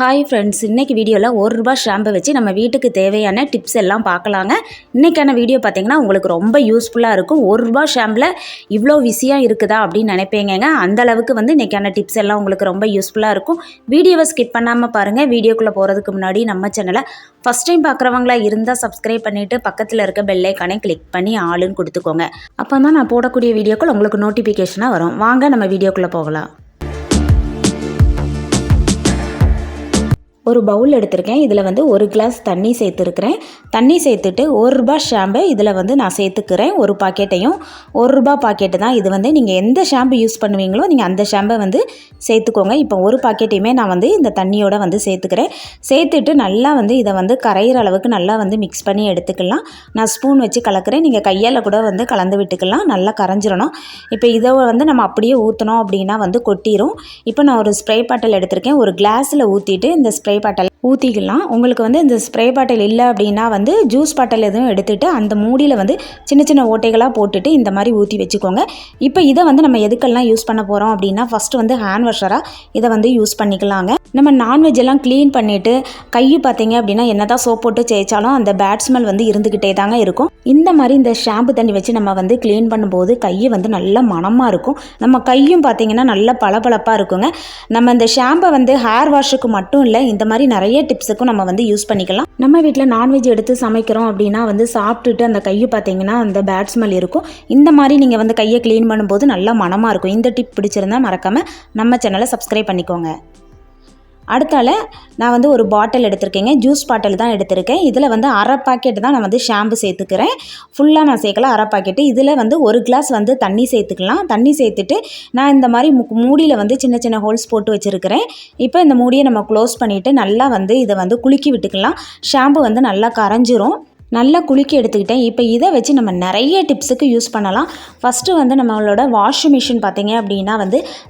Hi friends, இன்றைக்கி வீடியோவில் ₹1 ஷாம்பை வச்சு நம்ம வீட்டுக்கு தேவையான டிப்ஸ் எல்லாம் பார்க்கலாங்க. இன்றைக்கான வீடியோ பார்த்திங்கன்னா உங்களுக்கு ரொம்ப யூஸ்ஃபுல்லாக இருக்கும். ₹1 ஷாம்பில் இவ்வளோ விஷயம் இருக்குதா அப்படின்னு நினைப்பீங்க. அந்தளவுக்கு இன்றைக்கான டிப்ஸ் எல்லாம் உங்களுக்கு ரொம்ப யூஸ்ஃபுல்லாக இருக்கும். வீடியோவை ஸ்கிப் பண்ணாமல் பாருங்கள். வீடியோக்குள்ளே போகிறதுக்கு முன்னாடி நம்ம சேனலை ஃபஸ்ட் டைம் பார்க்குறவங்களா இருந்தால் சப்ஸ்கிரைப் பண்ணிவிட்டு பக்கத்தில் இருக்க பெல் ஐக்கானை கிளிக் பண்ணி ஆளுன்னு கொடுத்துக்கோங்க. அப்போ தான் நான் போடக்கூடிய வீடியோக்கள் உங்களுக்கு நோட்டிஃபிகேஷனாக வரும். வாங்க நம்ம வீடியோக்குள்ளே போகலாம். ஒரு பவுல் எடுத்திருக்கேன். இதில் 1 கிளாஸ் தண்ணி சேர்த்துருக்கிறேன். தண்ணி சேர்த்துட்டு ₹1 ஷாம்பை இதில் நான் சேர்த்துக்கிறேன். ஒரு பாக்கெட்டையும் ₹1 பாக்கெட்டு தான் இது. நீங்கள் எந்த ஷாம்பு யூஸ் பண்ணுவீங்களோ நீங்கள் அந்த ஷாம்பை சேர்த்துக்கோங்க. இப்போ ஒரு பாக்கெட்டையுமே நான் இந்த தண்ணியோட சேர்த்துக்கிறேன். சேர்த்துட்டு நல்லா இதை கரையிற அளவுக்கு நல்லா மிக்ஸ் பண்ணி எடுத்துக்கலாம். நான் ஸ்பூன் வச்சு கலக்கிறேன். நீங்கள் கையால் கூட கலந்து விட்டுக்கலாம். நல்லா கரைஞ்சிடணும். இப்போ இதை நம்ம அப்படியே ஊற்றணும் அப்படின்னா கொட்டிடும். இப்போ நான் ஒரு ஸ்ப்ரே பாட்டில் எடுத்திருக்கேன். ஒரு கிளாஸில் ஊற்றிட்டு இந்த ஸ்ப்ரே பாட்டில் ஊற்றிக்கலாம். உங்களுக்கு இந்த ஸ்ப்ரே பாட்டில் இல்லை அப்படின்னா ஜூஸ் பாட்டில் எதுவும் எடுத்துகிட்டு அந்த மூடியில் சின்ன சின்ன ஓட்டைகளாக போட்டுட்டு இந்த மாதிரி ஊற்றி வச்சுக்கோங்க. இப்போ இதை நம்ம எதுக்கெல்லாம் யூஸ் பண்ண போகிறோம் அப்படின்னா ஃபஸ்ட்டு ஹேண்ட் வாஷராக இதை யூஸ் பண்ணிக்கலாங்க. நம்ம நான்வெஜ் எல்லாம் க்ளீன் பண்ணிவிட்டு கை பார்த்தீங்க அப்படின்னா என்ன தான் சோப் போட்டு தேய்ச்சாலும் அந்த பேட் ஸ்மெல் இருந்துக்கிட்டே தாங்க இருக்கும். இந்த மாதிரி இந்த ஷாம்பு தண்ணி வச்சு நம்ம க்ளீன் பண்ணும்போது கை நல்ல மணமாக இருக்கும். நம்ம கையும் பார்த்தீங்கன்னா நல்ல பளபளப்பாக இருக்குங்க. நம்ம இந்த ஷாம்பை ஹேர் வாஷுக்கு மட்டும் இல்லை, இந்த மாதிரி நிறைய டிப்ஸுக்கும் நம்ம யூஸ் பண்ணிக்கலாம். நம்ம வீட்டில் நான்வெஜ் எடுத்து சமைக்கிறோம் அப்படின்னா சாப்பிட்டுட்டு அந்த கையை பார்த்தீங்கன்னா அந்த பேட் ஸ்மெல் இருக்கும். இந்த மாதிரி நீங்கள் கையை க்ளீன் பண்ணும்போது நல்ல மணமாக இருக்கும். இந்த டிப் பிடிச்சிருந்தா மறக்காமல் நம்ம சேனலை சப்ஸ்கிரைப் பண்ணிக்கோங்க. அடுத்தால நான் ஒரு பாட்டில் எடுத்திருக்கேங்க. ஜூஸ் பாட்டில் தான் எடுத்திருக்கேன். இதில் அரை பாக்கெட் தான் நான் ஷாம்பு சேர்த்துக்கிறேன். ஃபுல்லாக நான் சேர்க்கல, அரை பாக்கெட்டு. இதில் 1 கிளாஸ் தண்ணி சேர்த்துக்கலாம். தண்ணி சேர்த்துட்டு நான் இந்த மாதிரி மூடியில் சின்ன சின்ன ஹோல்ஸ் போட்டு வச்சுருக்கிறேன். இப்போ இந்த மூடியை நம்ம க்ளோஸ் பண்ணிவிட்டு நல்லா இதை குலுக்கி விட்டுக்கலாம். ஷாம்பு நல்லா கரைஞ்சிரும். நல்லா குலுக்கி எடுத்துக்கிட்டேன். இப்போ இதை வச்சு நம்ம நிறைய டிப்ஸுக்கு யூஸ் பண்ணலாம். ஃபஸ்ட்டு நம்மளோட வாஷிங் மிஷின் பார்த்திங்க அப்படின்னா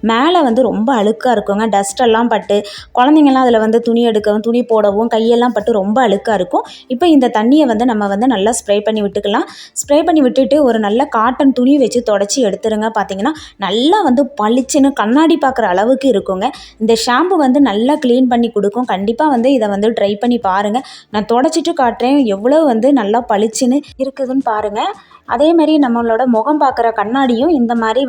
மேலே ரொம்ப அழுக்காக இருக்குங்க. டஸ்ட்டெல்லாம் பட்டு குழந்தைங்கள்லாம் அதில் துணி எடுக்கவும் துணி போடவும் கையெல்லாம் பட்டு ரொம்ப அழுக்காக இருக்கும். இப்போ இந்த தண்ணியை நம்ம நல்லா ஸ்ப்ரே பண்ணி விட்டுக்கலாம். ஸ்ப்ரே பண்ணி விட்டுட்டு ஒரு நல்ல காட்டன் துணி வச்சு தொடச்சி எடுத்துருங்க. பார்த்திங்கன்னா நல்லா பளிச்சுன்னு கண்ணாடி பார்க்குற அளவுக்கு இருக்குங்க. இந்த ஷாம்பு நல்லா க்ளீன் பண்ணி கொடுக்கும். கண்டிப்பாக இதை ட்ரை பண்ணி பாருங்கள். நான் தொடச்சிட்டு காட்டுறேன் எவ்வளோ நல்லா பளிச்சுன்னு இருக்குதுன்னு பாருங்கள். அதே மாதிரி நம்மளோட முகம் பார்க்குற கண்ணாடியும் இந்த மாதிரி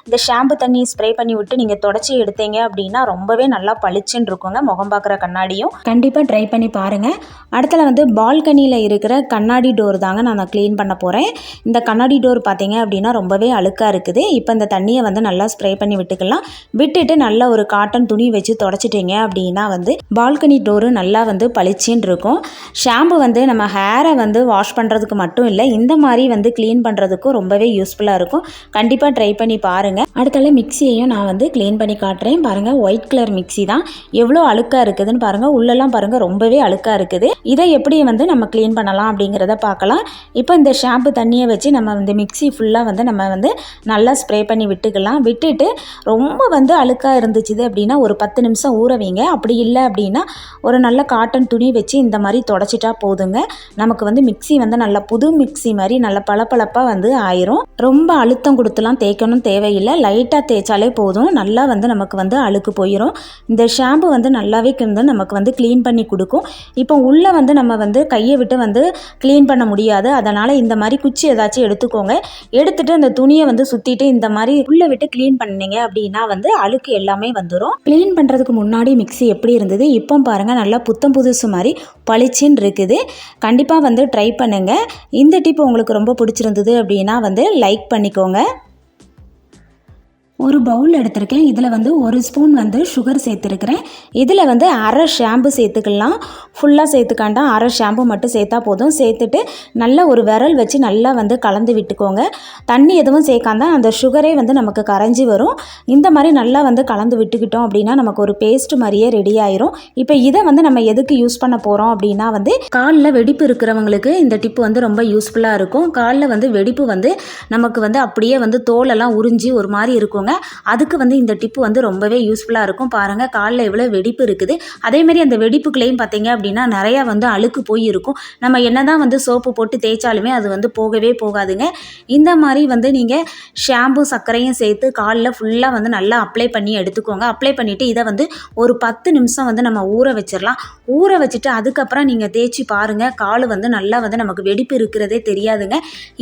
இந்த ஷாம்பு தண்ணி ஸ்ப்ரே பண்ணி விட்டு நீங்கள் தொடச்சி எடுத்தீங்க அப்படின்னா ரொம்பவே நல்லா பளிச்சுன்னு இருக்குங்க. முகம் பார்க்குற கண்ணாடியும் கண்டிப்பாக ட்ரை பண்ணி பாருங்கள். அடுத்தல பால்கனியில் இருக்கிற கண்ணாடி டோர் தாங்க நான் க்ளீன் பண்ண போகிறேன். இந்த கண்ணாடி டோர் பார்த்தீங்க அப்படின்னா ரொம்பவே அழுக்காக இருக்குது. இப்போ இந்த தண்ணியை நல்லா ஸ்ப்ரே பண்ணி விட்டுக்கலாம். விட்டுட்டு நல்லா ஒரு காட்டன் துணி வச்சு தொடச்சிட்டிங்க அப்படின்னா பால்கனி டோரு நல்லா பளிச்சுன்னு இருக்கும். ஷாம்பு நம்ம ஹேரை வாஷ் பண்ணுறதுக்கு மட்டும் இல்லை, இந்த மாதிரி க்ளீன் பண்ணுறதுக்கும் ரொம்பவே யூஸ்ஃபுல்லாக இருக்கும். கண்டிப்பாக ட்ரை பண்ணி பாருங்கள். அடுத்தால மிக்சியையும் நான் க்ளீன் பண்ணி காட்டுறேன். பாருங்கள், ஒயிட் கலர் மிக்சி தான். எவ்வளோ அழுக்காக இருக்குதுன்னு பாருங்கள். உள்ளெல்லாம் பாருங்கள் ரொம்பவே அழுக்காக இருக்குது. இதை எப்படி நம்ம க்ளீன் பண்ணலாம் அப்படிங்கிறத பார்க்கலாம். இப்போ இந்த ஷாம்பு தண்ணியை வச்சு நம்ம மிக்சி ஃபுல்லாக நம்ம நல்லா ஸ்ப்ரே பண்ணி விட்டுக்கலாம். விட்டுட்டு ரொம்ப அழுக்காக இருந்துச்சு அப்படின்னா ஒரு 10 நிமிஷம் ஊற வைங்க. அப்படி இல்லை அப்படின்னா ஒரு நல்ல காட்டன் துணி வச்சு இந்த மாதிரி தொடச்சிட்டா போதுங்க. நமக்கு மிக்சி நல்ல புது மிக்சி மாதிரி நல்ல பளபளப்பாக ஆயிரும். ரொம்ப அழுத்தம் கொடுத்துலாம் தேய்க்கணும் தேவையில்லை. லைட்டாக தேய்ச்சாலே போதும். நல்லா நமக்கு அழுக்கு போயிடும். இந்த ஷாம்பு நல்லாவே நமக்கு க்ளீன் பண்ணி கொடுக்கும். இப்போ உள்ளே நம்ம கையை விட்டு க்ளீன் பண்ண முடியாது. அதனால் இந்த மாதிரி குச்சி ஏதாச்சும் எடுத்துக்கோங்க. எடுத்துகிட்டு அந்த துணியை சுற்றிட்டு இந்த மாதிரி உள்ளே விட்டு க்ளீன் பண்ணிங்க அப்படின்னா அழுக்கு எல்லாமே வந்துடும். க்ளீன் பண்ணுறதுக்கு முன்னாடி மிக்சி எப்படி இருந்தது, இப்போ பாருங்கள் நல்லா புத்தம் புதுசு மாதிரி பளிச்சின்னு இருக்குது. கண்டிப்பாக ட்ரை பண்ணுங்கள். இந்த டிப் உங்களுக்கு ரொம்ப பிடிச்சிருந்தது அப்படின்னா லைக் பண்ணிக்கோங்க. ஒரு பவுல் எடுத்திருக்கேன். இதில் 1 ஸ்பூன் சுகர் சேர்த்துருக்கிறேன். இதில் அரை ஷாம்பு சேர்த்துக்கலாம். ஃபுல்லாக சேர்த்துக்காண்டா அரை ஷாம்பு மட்டும் சேர்த்தா போதும். சேர்த்துட்டு நல்லா ஒரு விரல் வச்சு நல்லா கலந்து விட்டுக்கோங்க. தண்ணி எதுவும் சேர்க்காந்தா அந்த சுகரே நமக்கு கரைஞ்சி வரும். இந்த மாதிரி நல்லா கலந்து விட்டுக்கிட்டோம் அப்படின்னா நமக்கு ஒரு பேஸ்ட் மாதிரியே ரெடி ஆயிரும். இப்போ இதை நம்ம எதுக்கு யூஸ் பண்ண போகிறோம் அப்படின்னா காலில் வெடிப்பு இருக்கிறவங்களுக்கு இந்த டிப்பு ரொம்ப யூஸ்ஃபுல்லாக இருக்கும். காலில் வெடிப்பு நமக்கு அப்படியே தோலெல்லாம் உறிஞ்சி ஒரு மாதிரி இருக்குங்க. அதுக்கு வந்து இந்த டிப்பு வந்து ரொம்பவே யூஸ்ஃபுல்லாக இருக்கும். பாருங்கள் காலில் எவ்வளோ வெடிப்பு இருக்குது. அதேமாதிரி அந்த வெடிப்புக்குள்ளேயும் பார்த்தீங்க அப்படின்னா நிறையா வந்து அழுக்கு போய் இருக்கும். நம்ம என்ன தான் வந்து சோப்பு போட்டு தேய்ச்சாலுமே அது வந்து போகவே போகாதுங்க. இந்த மாதிரி வந்து நீங்கள் ஷாம்பு சர்க்கரையும் சேர்த்து காலில் ஃபுல்லாக வந்து நல்லா அப்ளை பண்ணி எடுத்துக்கோங்க. அப்ளை பண்ணிவிட்டு இதை வந்து ஒரு 10 நிமிஷம் வந்து நம்ம ஊற வச்சிடலாம். ஊற வச்சுட்டு அதுக்கப்புறம் நீங்கள் தேய்ச்சி பாருங்கள், கால் வந்து நல்லா வந்து நமக்கு வெடிப்பு இருக்கிறதே தெரியாதுங்க.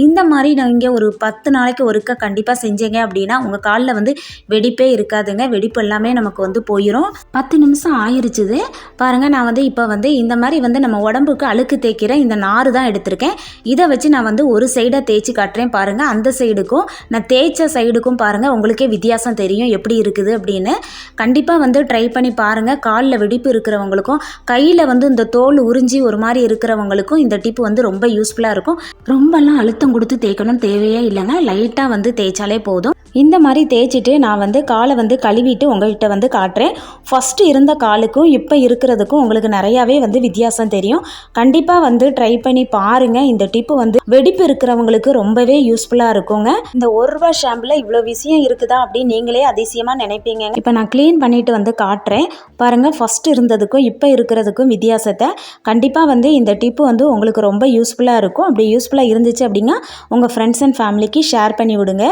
இந்த மாதிரி நீங்கள் ஒரு 10 நாளைக்கு ஒருக்க கண்டிப்பாக செஞ்சீங்க அப்படின்னா உங்கள் காலில் வந்து வெடிப்பே இருக்காதுங்க. வெடிப்பு எல்லாமே நமக்கு வந்து போயிடும். 10 நிமிஷம் ஆயிருச்சுது பாருங்கள். நான் வந்து இப்போ வந்து இந்த மாதிரி வந்து நம்ம உடம்புக்கு அழுக்கு தேய்க்கிற இந்த நார் தான் எடுத்திருக்கேன். இதை வச்சு நான் வந்து ஒரு சைடாக தேய்ச்சி காட்டுறேன் பாருங்கள். அந்த சைடுக்கும் நான் தேய்ச்ச சைடுக்கும் பாருங்கள் உங்களுக்கே வித்தியாசம் தெரியும் எப்படி இருக்குது அப்படின்னு. கண்டிப்பாக வந்து ட்ரை பண்ணி பாருங்கள். காலில் வெடிப்பு இருக்கிறவங்களுக்கும் கையில் வந்து இந்த தோல் உறிஞ்சி ஒரு மாதிரி இருக்கிறவங்களுக்கும் இந்த டிப்பு வந்து ரொம்ப யூஸ்ஃபுல்லாக இருக்கும். ரொம்பலாம் அழுத்தம் கொடுத்து தேய்க்கணும்னு தேவையே இல்லைங்க. லைட்டாக வந்து தேய்ச்சாலே போதும். இந்த மாதிரி தேய்ச்சிட்டு நான் வந்து காலை வந்து கழுவிட்டு உங்கள்கிட்ட வந்து காட்டுறேன். ஃபஸ்ட்டு இருந்த காலுக்கும் இப்போ இருக்கிறதுக்கும் உங்களுக்கு நிறையாவே வந்து வித்தியாசம் தெரியும். கண்டிப்பாக வந்து ட்ரை பண்ணி பாருங்கள். இந்த டிப்பு வந்து வெடிப்பு இருக்கிறவங்களுக்கு ரொம்பவே யூஸ்ஃபுல்லாக இருக்குங்க. இந்த ₹1 ஷாம்பில் இவ்வளோ விஷயம் இருக்குதா அப்படின்னு நீங்களே அதிசயமாக நினைப்பீங்க. இப்போ நான் க்ளீன் பண்ணிவிட்டு வந்து காட்டுறேன் பாருங்கள். ஃபஸ்ட்டு இருந்ததுக்கும் இப்போ இருக்கிறதுக்கும் வித்தியாசத்தை கண்டிப்பாக வந்து இந்த டிப்பு வந்து உங்களுக்கு ரொம்ப யூஸ்ஃபுல்லாக இருக்கும். அப்படி யூஸ்ஃபுல்லாக இருந்துச்சு அப்படின்னா உங்கள் ஃப்ரெண்ட்ஸ் அண்ட் ஃபேமிலிக்கு ஷேர் பண்ணி விடுங்க.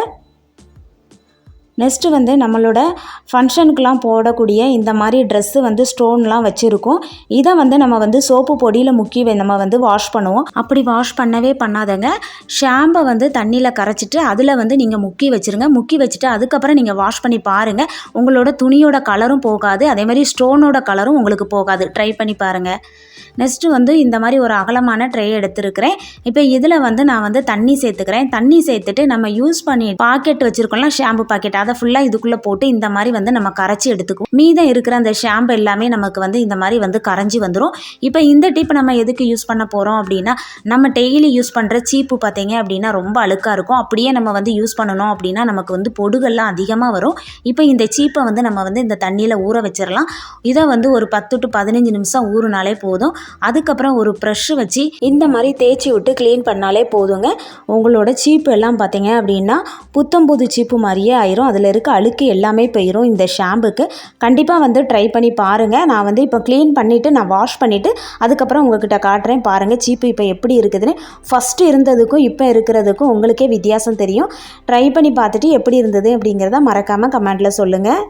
நெக்ஸ்ட்டு வந்து நம்மளோட ஃபங்க்ஷனுக்கெலாம் போடக்கூடிய இந்த மாதிரி ட்ரெஸ்ஸு வந்து ஸ்டோன்லாம் வச்சுருக்கோம். இதை வந்து நம்ம வந்து சோப்பு பொடியில் முக்கி நம்ம வந்து வாஷ் பண்ணுவோம். அப்படி வாஷ் பண்ணவே பண்ணாதங்க. ஷாம்பை வந்து தண்ணியில் கரைச்சிட்டு அதில் வந்து நீங்கள் முக்கி வச்சுருங்க. முக்கி வச்சுட்டு அதுக்கப்புறம் நீங்கள் வாஷ் பண்ணி பாருங்கள். உங்களோட துணியோட கலரும் போகாது, அதேமாதிரி ஸ்டோனோட கலரும் உங்களுக்கு போகாது. ட்ரை பண்ணி பாருங்கள். நெக்ஸ்ட்டு வந்து இந்த மாதிரி ஒரு அகலமான ட்ரே எடுத்துருக்கிறேன். இப்போ இதில் வந்து நான் வந்து தண்ணி சேர்த்துக்கிறேன். தண்ணி சேர்த்துட்டு நம்ம யூஸ் பண்ணி பாக்கெட் வச்சுருக்கோம்ல, ஷாம்பு பாக்கெட், அதை ஃபுல்லாக இதுக்குள்ளே போட்டு இந்த மாதிரி வந்து நம்ம கரைச்சி எடுத்துக்குவோம். மீதம் இருக்கிற அந்த ஷாம்பு எல்லாமே நமக்கு வந்து இந்த மாதிரி வந்து கரைஞ்சி வந்துடும். இப்போ இந்த டிப் நம்ம எதுக்கு யூஸ் பண்ண போகிறோம் அப்படின்னா, நம்ம டெய்லி யூஸ் பண்ணுற சீப்பு பார்த்தீங்க அப்படின்னா ரொம்ப அழுக்காக இருக்கும். அப்படியே நம்ம வந்து யூஸ் பண்ணணும் அப்படின்னா நமக்கு வந்து பொடுகள்லாம் அதிகமாக வரும். இப்போ இந்த சீப்பை வந்து நம்ம வந்து இந்த தண்ணியில் ஊற வச்சிடலாம். இதை வந்து ஒரு 10 to 15 நிமிஷம் ஊறினாலே போதும். அதுக்கப்புறம் ஒரு ப்ரஷ் வச்சு இந்த மாதிரி தேய்ச்சி விட்டு க்ளீன் பண்ணாலே போதுங்க. உங்களோட சீப்பு எல்லாம் பார்த்தீங்க அப்படின்னா புத்தம்புது சீப்பு மாதிரியே ஆயிரும். அதில் இருக்க அழுக்கு எல்லாமே போயிடும் இந்த ஷாம்புக்கு. கண்டிப்பாக வந்து ட்ரை பண்ணி பாருங்கள். நான் வந்து இப்போ க்ளீன் பண்ணிவிட்டு நான் வாஷ் பண்ணிவிட்டு அதுக்கப்புறம் உங்கள்கிட்ட காட்டுறேன் பாருங்கள் சீப்பு இப்போ எப்படி இருக்குதுன்னு. ஃபஸ்ட்டு இருந்ததுக்கும் இப்போ இருக்கிறதுக்கும் உங்களுக்கே வித்தியாசம் தெரியும். ட்ரை பண்ணி பார்த்துட்டு எப்படி இருந்தது அப்படிங்கிறத மறக்காமல் கமெண்ட்டில் சொல்லுங்கள்.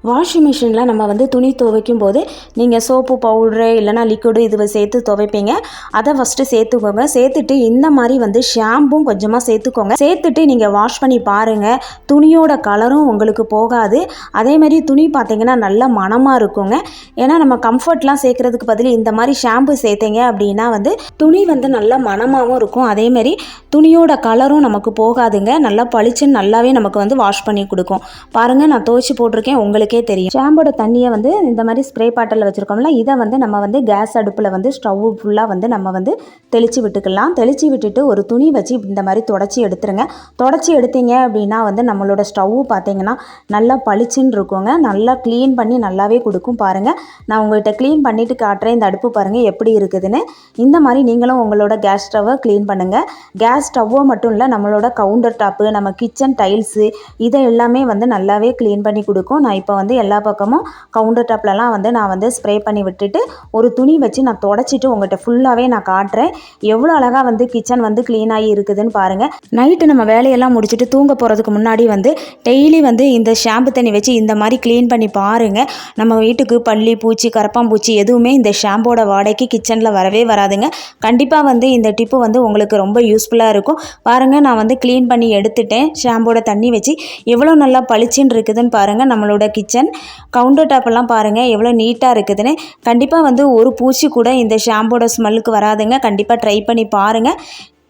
வாஷிங் மிஷினில் நம்ம வந்து துணி துவைக்கும் போது நீங்கள் சோப்பு பவுட்ரு இல்லைனா லிக்விடு இது சேர்த்து துவைப்பீங்க. அதை ஃபஸ்ட்டு சேர்த்துக்கோங்க. சேர்த்துட்டு இந்த மாதிரி வந்து ஷாம்பும் கொஞ்சமாக சேர்த்துக்கோங்க. சேர்த்துட்டு நீங்கள் வாஷ் பண்ணி பாருங்கள். துணியோட கலரும் உங்களுக்கு போகாது. அதேமாதிரி துணி பார்த்திங்கன்னா நல்ல மணமாக இருக்குங்க. ஏன்னா நம்ம கம்ஃபர்ட்லாம் சேர்க்குறதுக்கு பதில் இந்த மாதிரி ஷாம்பு சேர்த்தீங்க அப்படின்னா வந்து துணி வந்து நல்ல மணமாகவும் இருக்கும். அதேமாதிரி துணியோட கலரும் நமக்கு போகாதுங்க. நல்லா பளிச்சுன்னு நல்லாவே நமக்கு வந்து வாஷ் பண்ணி கொடுக்கும். பாருங்கள் நான் துவைச்சி போட்டிருக்கேன், உங்களுக்கு தெரியும். ஷாம்போட தண்ணியை வந்து இந்த மாதிரி ஸ்ப்ரே பாட்டில் வச்சுருக்கோம்ல, இதை வந்து நம்ம வந்து கேஸ் அடுப்பில் வந்து ஸ்டவ் ஃபுல்லாக வந்து நம்ம வந்து தெளித்து விட்டுக்கலாம். தெளித்து விட்டுட்டு ஒரு துணி வச்சு இந்த மாதிரி தொடச்சி எடுத்துருங்க. தொடச்சி எடுத்தீங்க அப்படின்னா வந்து நம்மளோட ஸ்டவ் பார்த்தீங்கன்னா நல்லா பளிச்சுன்னு இருக்குங்க. நல்லா க்ளீன் பண்ணி நல்லாவே கொடுக்கும். பாருங்கள் நான் உங்கள்கிட்ட க்ளீன் பண்ணிவிட்டு காட்டுறேன். இந்த அடுப்பு பாருங்கள் எப்படி இருக்குதுன்னு. இந்த மாதிரி நீங்களும் உங்களோட கேஸ் ஸ்டவ்வை க்ளீன் பண்ணுங்கள். கேஸ் ஸ்டவ்வை மட்டும் இல்லை, நம்மளோட கவுண்டர் டாப்பு, நம்ம கிச்சன் டைல்ஸு, இதை எல்லாமே வந்து நல்லாவே க்ளீன் பண்ணி கொடுக்கும். நான் இப்போ வந்து எல்லா பக்கமும் கவுண்டர் டாப்லலாம் வந்து நான் வந்து ஸ்ப்ரே பண்ணி விட்டுட்டு ஒரு துணி வச்சு நான் தொடச்சிட்டு உங்கள்கிட்ட ஃபுல்லாகவே நான் காட்டுறேன். எவ்வளோ அழகாக வந்து கிச்சன் வந்து க்ளீன் ஆகி இருக்குதுன்னு பாருங்கள். நைட்டு நம்ம வேலையெல்லாம் முடிச்சுட்டு தூங்க போகிறதுக்கு முன்னாடி வந்து டெய்லி வந்து இந்த ஷாம்பு தண்ணி வச்சு இந்த மாதிரி க்ளீன் பண்ணி பாருங்கள். நம்ம வீட்டுக்கு பல்லி பூச்சி கரப்பாம்பூச்சி எதுவுமே இந்த ஷாம்போட வாடகைக்கு கிச்சனில் வரவே வராதுங்க. கண்டிப்பாக வந்து இந்த டிப்பு வந்து உங்களுக்கு ரொம்ப யூஸ்ஃபுல்லாக இருக்கும். பாருங்கள் நான் வந்து க்ளீன் பண்ணி எடுத்துட்டேன். ஷாம்போட தண்ணி வச்சு எவ்வளோ நல்லா பளிச்சுன்னு இருக்குதுன்னு பாருங்கள். நம்மளோட கிச்சன் கவுண்டர் டாப்பெல்லாம் பாருங்கள் எவ்வளோ நீட்டாக இருக்குதுன்னு. கண்டிப்பாக வந்து ஒரு பூச்சி கூட இந்த ஷாம்போட ஸ்மெல்லுக்கு வராதுங்க. கண்டிப்பாக ட்ரை பண்ணி பாருங்கள்.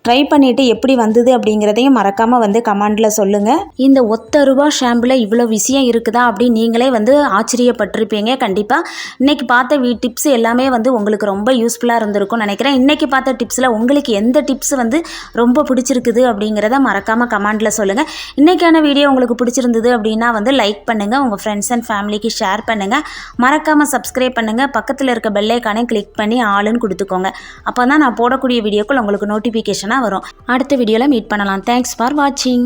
ட்ரை பண்ணிவிட்டு எப்படி வந்தது அப்படிங்கிறதையும் மறக்காமல் வந்து கமெண்டில் சொல்லுங்கள். இந்த ₹1 ஷாம்பில் இவ்வளோ விஷயம் இருக்குதா அப்படின்னு நீங்களே வந்து ஆச்சரியப்பட்டிருப்பீங்க. கண்டிப்பாக இன்றைக்கி பார்த்த டிப்ஸ் எல்லாமே வந்து உங்களுக்கு ரொம்ப யூஸ்ஃபுல்லாக இருந்திருக்கும்னு நினைக்கிறேன். இன்றைக்கி பார்த்த டிப்ஸில் உங்களுக்கு எந்த டிப்ஸ் வந்து ரொம்ப பிடிச்சிருக்குது அப்படிங்கிறத மறக்காமல் கமெண்டில் சொல்லுங்கள். இன்றைக்கான வீடியோ உங்களுக்கு பிடிச்சிருந்தது அப்படின்னா வந்து லைக் பண்ணுங்கள், உங்கள் ஃப்ரெண்ட்ஸ் அண்ட் ஃபேமிலிக்கு ஷேர் பண்ணுங்கள், மறக்காமல் சப்ஸ்கிரைப் பண்ணுங்கள், பக்கத்தில் இருக்க பெல் ஐக்கானை கிளிக் பண்ணி ஆளுன்னு கொடுத்துக்கோங்க. அப்போ தான் நான் போடக்கூடிய வீடியோக்கள் உங்களுக்கு நோட்டிஃபிகேஷனாக சூப்பராக வரும். அடுத்த வீடியோவில் மீட் பண்ணலாம். தேங்க்ஸ் ஃபார் வாட்சிங்.